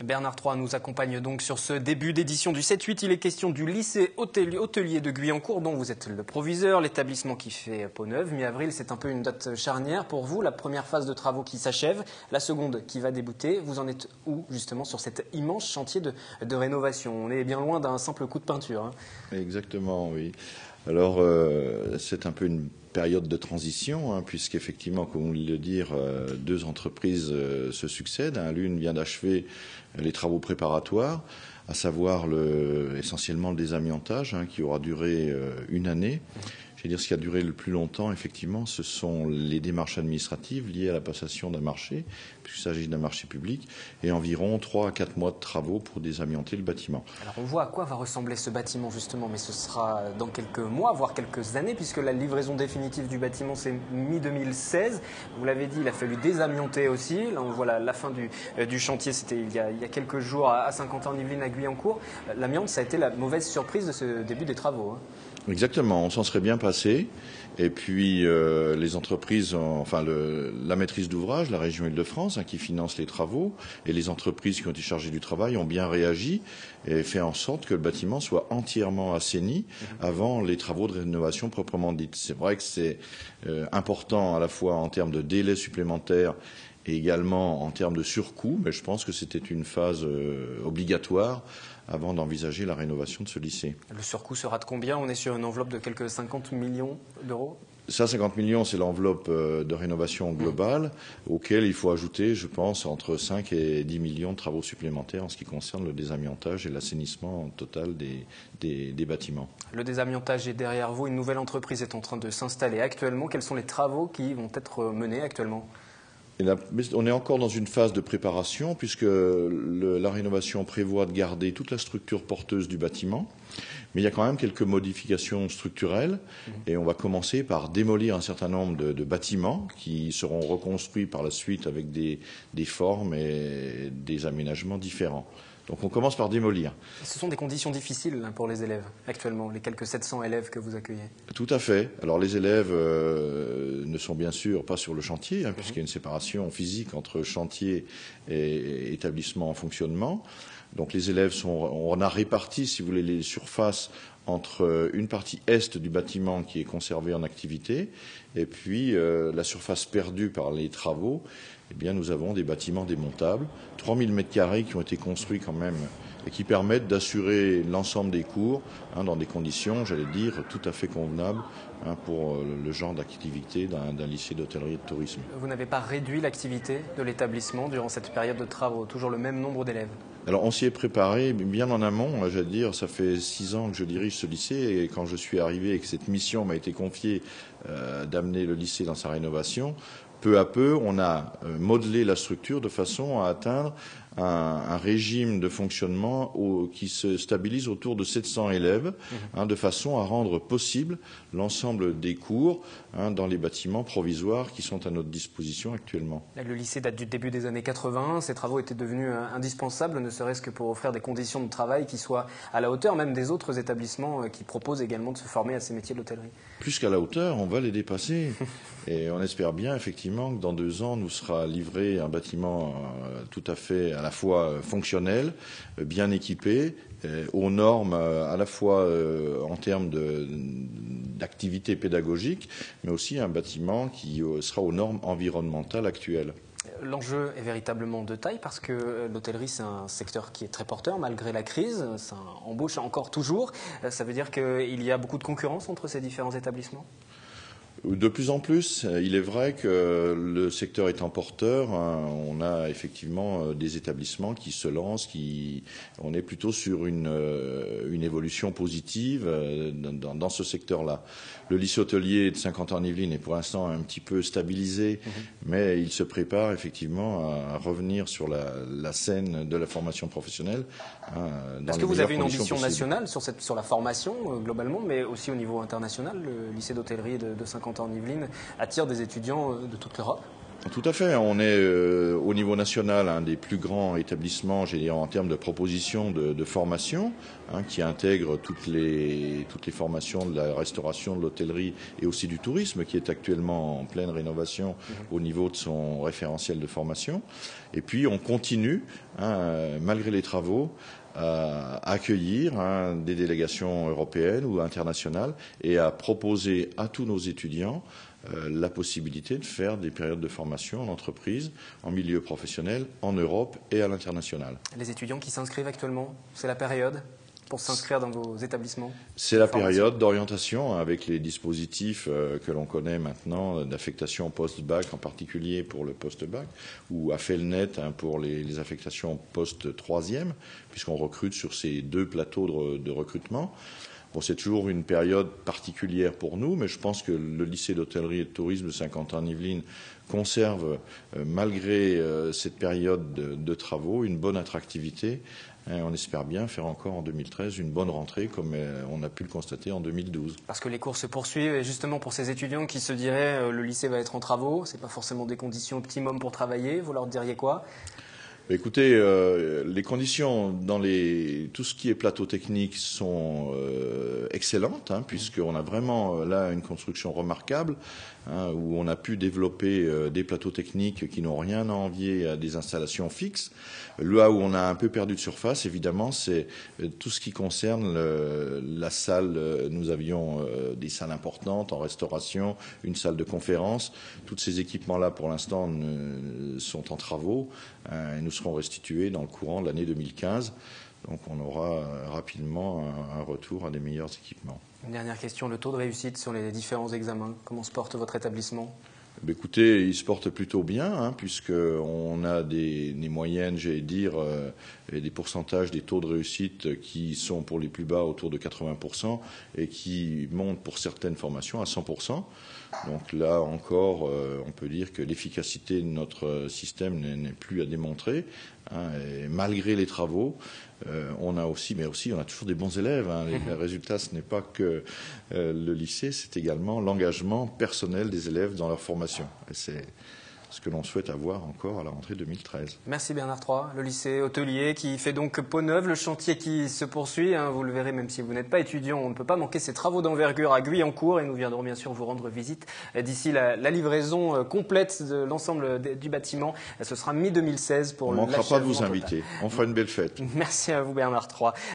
Bernard Troy nous accompagne donc sur ce début d'édition du 7-8. Il est question du lycée hôtelier de Guyancourt dont vous êtes le proviseur, l'établissement qui fait peau neuve. Mi-avril, c'est un peu une date charnière pour vous. La première phase de travaux qui s'achève, la seconde qui va débuter. Vous en êtes où justement sur cet immense chantier de rénovation? On est bien loin d'un simple coup de peinture. Exactement, oui. Alors, c'est un peu une période de transition, puisqu'effectivement, comme vous le dire, deux entreprises se succèdent. L'une vient d'achever les travaux préparatoires, à savoir essentiellement le désamiantage, qui aura duré une année. Je veux dire, ce qui a duré le plus longtemps, effectivement, ce sont les démarches administratives liées à la passation d'un marché, puisqu'il s'agit d'un marché public, et environ 3 à 4 mois de travaux pour désamianter le bâtiment. Alors on voit à quoi va ressembler ce bâtiment justement, mais ce sera dans quelques mois, voire quelques années, puisque la livraison définitive du bâtiment c'est mi-2016. Vous l'avez dit, il a fallu désamianter aussi. Là on voit la fin du chantier, c'était il y a quelques jours à Saint-Quentin-en-Yvelines, à Guyancourt. L'amiante, ça a été la mauvaise surprise de ce début des travaux. Exactement, on s'en serait bien passé. Et puis les entreprises, la maîtrise d'ouvrage, la région Île-de-France, qui finance les travaux, et les entreprises qui ont été chargées du travail ont bien réagi et fait en sorte que le bâtiment soit entièrement assaini avant les travaux de rénovation proprement dites. C'est vrai que c'est important à la fois en termes de délai supplémentaire et également en termes de surcoût, mais je pense que c'était une phase obligatoire avant d'envisager la rénovation de ce lycée. Le surcoût sera de combien? On est sur une enveloppe de quelques 50 millions d'euros? Ça, 50 millions, c'est l'enveloppe de rénovation globale, auquel il faut ajouter, je pense, entre 5 et 10 millions de travaux supplémentaires en ce qui concerne le désamiantage et l'assainissement total des bâtiments. Le désamiantage est derrière vous, une nouvelle entreprise est en train de s'installer actuellement. Quels sont les travaux qui vont être menés actuellement? On est encore dans une phase de préparation puisque la rénovation prévoit de garder toute la structure porteuse du bâtiment, mais il y a quand même quelques modifications structurelles et on va commencer par démolir un certain nombre de bâtiments qui seront reconstruits par la suite avec des formes et des aménagements différents. Donc on commence par démolir. Ce sont des conditions difficiles pour les élèves actuellement, les quelques 700 élèves que vous accueillez. Tout à fait. Alors les élèves ne sont bien sûr pas sur le chantier, puisqu'il y a une séparation physique entre chantier et établissement en fonctionnement. Donc les élèves on a réparti, si vous voulez, les surfaces entre une partie est du bâtiment qui est conservée en activité et puis la surface perdue par les travaux. Eh bien, nous avons des bâtiments démontables, 3000 m² qui ont été construits quand même et qui permettent d'assurer l'ensemble des cours dans des conditions, j'allais dire, tout à fait convenables pour le genre d'activité d'un lycée d'hôtellerie et de tourisme. Vous n'avez pas réduit l'activité de l'établissement durant cette période de travaux, toujours le même nombre d'élèves? Alors on s'y est préparé bien en amont, j'allais dire, ça fait 6 ans que je dirige ce lycée et quand je suis arrivé et que cette mission m'a été confiée d'amener le lycée dans sa rénovation, peu à peu, on a modelé la structure de façon à atteindre un régime de fonctionnement qui se stabilise autour de 700 élèves, de façon à rendre possible l'ensemble des cours dans les bâtiments provisoires qui sont à notre disposition actuellement. Le lycée date du début des années 80. Ces travaux étaient devenus indispensables, ne serait-ce que pour offrir des conditions de travail qui soient à la hauteur même des autres établissements qui proposent également de se former à ces métiers de l'hôtellerie. Plus qu'à la hauteur, on va les dépasser. Et on espère bien effectivement que dans 2 ans, nous sera livré un bâtiment tout à fait à la fois fonctionnel, bien équipé, aux normes à la fois en termes d'activité pédagogique, mais aussi un bâtiment qui sera aux normes environnementales actuelles. L'enjeu est véritablement de taille parce que l'hôtellerie, c'est un secteur qui est très porteur malgré la crise. Ça embauche encore toujours. Ça veut dire qu'il y a beaucoup de concurrence entre ces différents établissements ? De plus en plus, il est vrai que le secteur étant porteur, on a effectivement des établissements qui se lancent, on est plutôt sur une évolution positive dans ce secteur-là. Le lycée hôtelier de Saint-Quentin-en-Yvelines est pour l'instant un petit peu stabilisé, mais il se prépare effectivement à revenir sur la scène de la formation professionnelle. Est-ce que vous avez une ambition nationale sur la formation globalement, mais aussi au niveau international? Le lycée d'hôtellerie de Saint-Quentin-en-Yvelines attire des étudiants de toute l'Europe? Tout à fait. On est au niveau national un des plus grands établissements, j'ai dit, en termes de propositions de formation, qui intègre toutes les formations de la restauration, de l'hôtellerie et aussi du tourisme, qui est actuellement en pleine rénovation au niveau de son référentiel de formation. Et puis on continue, malgré les travaux, à accueillir des délégations européennes ou internationales et à proposer à tous nos étudiants la possibilité de faire des périodes de formation en entreprise, en milieu professionnel, en Europe et à l'international. Les étudiants qui s'inscrivent actuellement, c'est la période pour s'inscrire dans vos établissements? C'est la période d'orientation avec les dispositifs que l'on connaît maintenant d'affectation post-bac, en particulier pour le post-bac, ou AFELNET pour les affectations post-troisième, puisqu'on recrute sur ces 2 plateaux de recrutement. Bon, c'est toujours une période particulière pour nous, mais je pense que le lycée d'hôtellerie et de tourisme de Saint-Quentin-en-Yvelines conserve, malgré cette période de travaux, une bonne attractivité. On espère bien faire encore en 2013 une bonne rentrée comme on a pu le constater en 2012. Parce que les cours se poursuivent et justement pour ces étudiants qui se diraient le lycée va être en travaux, c'est pas forcément des conditions optimum pour travailler, vous leur diriez quoi? Écoutez, les conditions dans tout ce qui est plateau technique sont excellentes, puisqu'on a vraiment là une construction remarquable, où on a pu développer des plateaux techniques qui n'ont rien à envier à des installations fixes. Là où on a un peu perdu de surface, évidemment, c'est tout ce qui concerne la salle. Nous avions des salles importantes en restauration, une salle de conférence. Tous ces équipements-là, pour l'instant, sont en travaux et nous seront restitués dans le courant de l'année 2015. Donc on aura rapidement un retour à des meilleurs équipements. Une dernière question, le taux de réussite sur les différents examens, comment se porte votre établissement? Écoutez, il se porte plutôt bien, puisqu'on a des moyennes, j'allais dire, et des pourcentages des taux de réussite qui sont pour les plus bas autour de 80% et qui montent pour certaines formations à 100%. Donc là encore, on peut dire que l'efficacité de notre système n'est plus à démontrer. Et malgré les travaux, on a aussi toujours des bons élèves. Les résultats, ce n'est pas que le lycée, c'est également l'engagement personnel des élèves dans leur formation. Et c'est ce que l'on souhaite avoir encore à la rentrée 2013. Merci Bernard III, le lycée hôtelier qui fait donc peau neuve, le chantier qui se poursuit. Vous le verrez, même si vous n'êtes pas étudiant, on ne peut pas manquer ces travaux d'envergure à Guyancourt et nous viendrons bien sûr vous rendre visite d'ici la livraison complète de l'ensemble du bâtiment. Ce sera mi-2016 pour on ne manquera pas de vous inviter. On fera une belle fête. Merci à vous Bernard III.